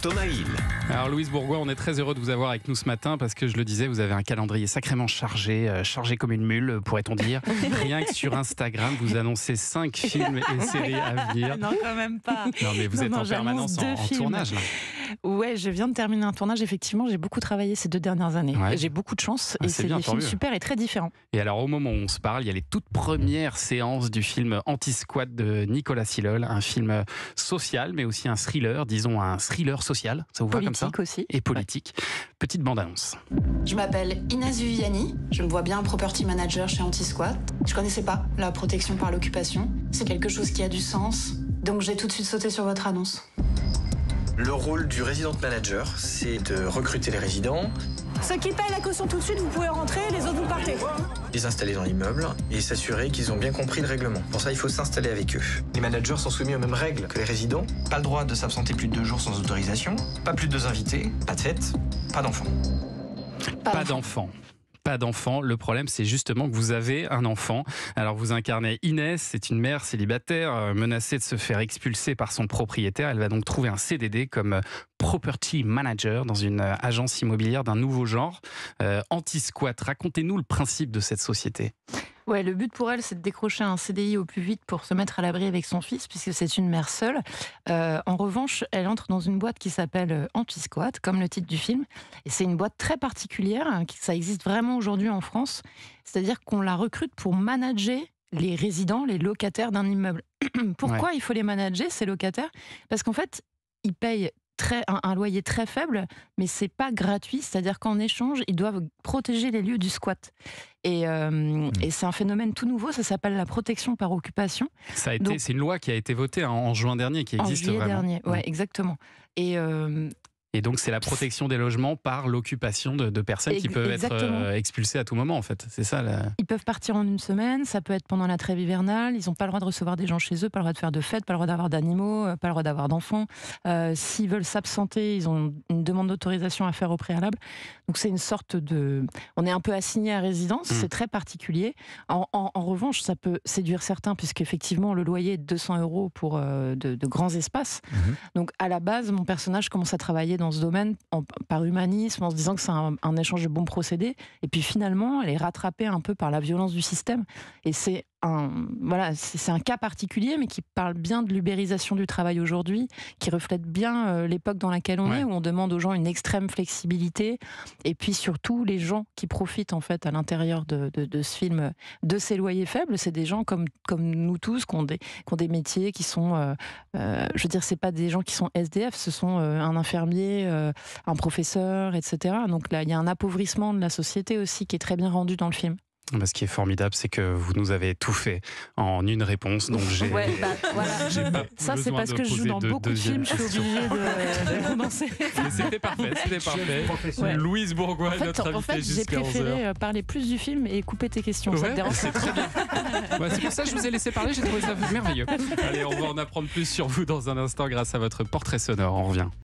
Thomas Hill. Alors Louise Bourgois, on est très heureux de vous avoir avec nous ce matin parce que je le disais, vous avez un calendrier sacrément chargé, chargé comme une mule, pourrait-on dire. Rien que sur Instagram, vous annoncez 5 films et séries à venir. Non, quand même pas. Non, mais vous êtes en permanence en tournage là. Ouais, je viens de terminer un tournage. Effectivement, j'ai beaucoup travaillé ces 2 dernières années. Ouais. J'ai beaucoup de chance et c'est c'est bien, des tant films mieux. super et très différents. Et alors au moment où on se parle, il y a les toutes premières séances du film Anti-Squat de Nicolas Silol, un film social mais aussi un thriller, disons un thriller social. Ça vous va comme ça ? Politique aussi. Et politique. Petite bande-annonce. Je m'appelle Inès Viviani, je me vois bien property manager chez Anti-Squat. Je connaissais pas la protection par l'occupation. C'est quelque chose qui a du sens, donc j'ai tout de suite sauté sur votre annonce. Le rôle du resident manager, c'est de recruter les résidents, Ceux qui payent la caution tout de suite, vous pouvez rentrer, les autres vous partez. les installer dans l'immeuble et s'assurer qu'ils ont bien compris le règlement. Pour ça, il faut s'installer avec eux. Les managers sont soumis aux mêmes règles que les résidents. Pas le droit de s'absenter plus de 2 jours sans autorisation, pas plus de 2 invités, pas de fête, pas d'enfants. Pas d'enfant. Pas d'enfant. Le problème, c'est justement que vous avez un enfant. Alors, vous incarnez Inès, c'est une mère célibataire menacée de se faire expulser par son propriétaire. Elle va donc trouver un CDD comme property manager dans une agence immobilière d'un nouveau genre, Anti-Squat. Racontez-nous le principe de cette société. Ouais, le but pour elle, c'est de décrocher un CDI au plus vite pour se mettre à l'abri avec son fils, puisque c'est une mère seule. En revanche, elle entre dans une boîte qui s'appelle Anti-Squat, comme le titre du film. Et c'est une boîte très particulière, ça existe vraiment aujourd'hui en France. C'est-à-dire qu'on la recrute pour manager les résidents, les locataires d'un immeuble. Pourquoi il faut les manager, ces locataires ? Parce qu'en fait, ils payent un loyer très faible, mais c'est pas gratuit, c'est-à-dire qu'en échange, ils doivent protéger les lieux du squat. Et c'est un phénomène tout nouveau, ça s'appelle la protection par occupation. C'est une loi qui a été votée en juin dernier, qui existe vraiment. En juillet dernier, ouais, exactement. Et donc, c'est la protection des logements par l'occupation de personnes qui peuvent être expulsées à tout moment, en fait. C'est ça. Ils peuvent partir en une semaine, ça peut être pendant la trêve hivernale, ils n'ont pas le droit de recevoir des gens chez eux, pas le droit de faire de fêtes, pas le droit d'avoir d'animaux, pas le droit d'avoir d'enfants. S'ils veulent s'absenter, ils ont une demande d'autorisation à faire au préalable. Donc, c'est une sorte de... On est un peu assigné à résidence, c'est très particulier. En revanche, ça peut séduire certains, puisqu'effectivement, le loyer est de 200 € pour de grands espaces. Donc, à la base, mon personnage commence à travailler dans ce domaine par humanisme, en se disant que c'est un échange de bons procédés, et puis finalement elle est rattrapée un peu par la violence du système, et c'est un cas particulier, mais qui parle bien de l'ubérisation du travail aujourd'hui, qui reflète bien l'époque dans laquelle on est, où on demande aux gens une extrême flexibilité, et puis surtout les gens qui profitent en fait à l'intérieur de ce film de ces loyers faibles, c'est des gens comme nous tous, qui ont des métiers qui sont, je veux dire, c'est pas des gens qui sont SDF, ce sont un infirmier, un professeur, etc. Donc là, il y a un appauvrissement de la société aussi qui est très bien rendu dans le film. Ce qui est formidable, c'est que vous nous avez tout fait en une réponse. Donc j'ai voilà. Ça, c'est parce que je joue dans beaucoup de films, je suis obligée de commencer. C'était parfait. Louise Bourgois, notre invitée jusqu'à 11h. J'ai préféré parler plus du film et couper tes questions. Ça te dérange ? C'est très bien. C'est pour ça que je vous ai laissé parler, j'ai trouvé ça merveilleux. Allez, on va en apprendre plus sur vous dans un instant grâce à votre portrait sonore. On revient.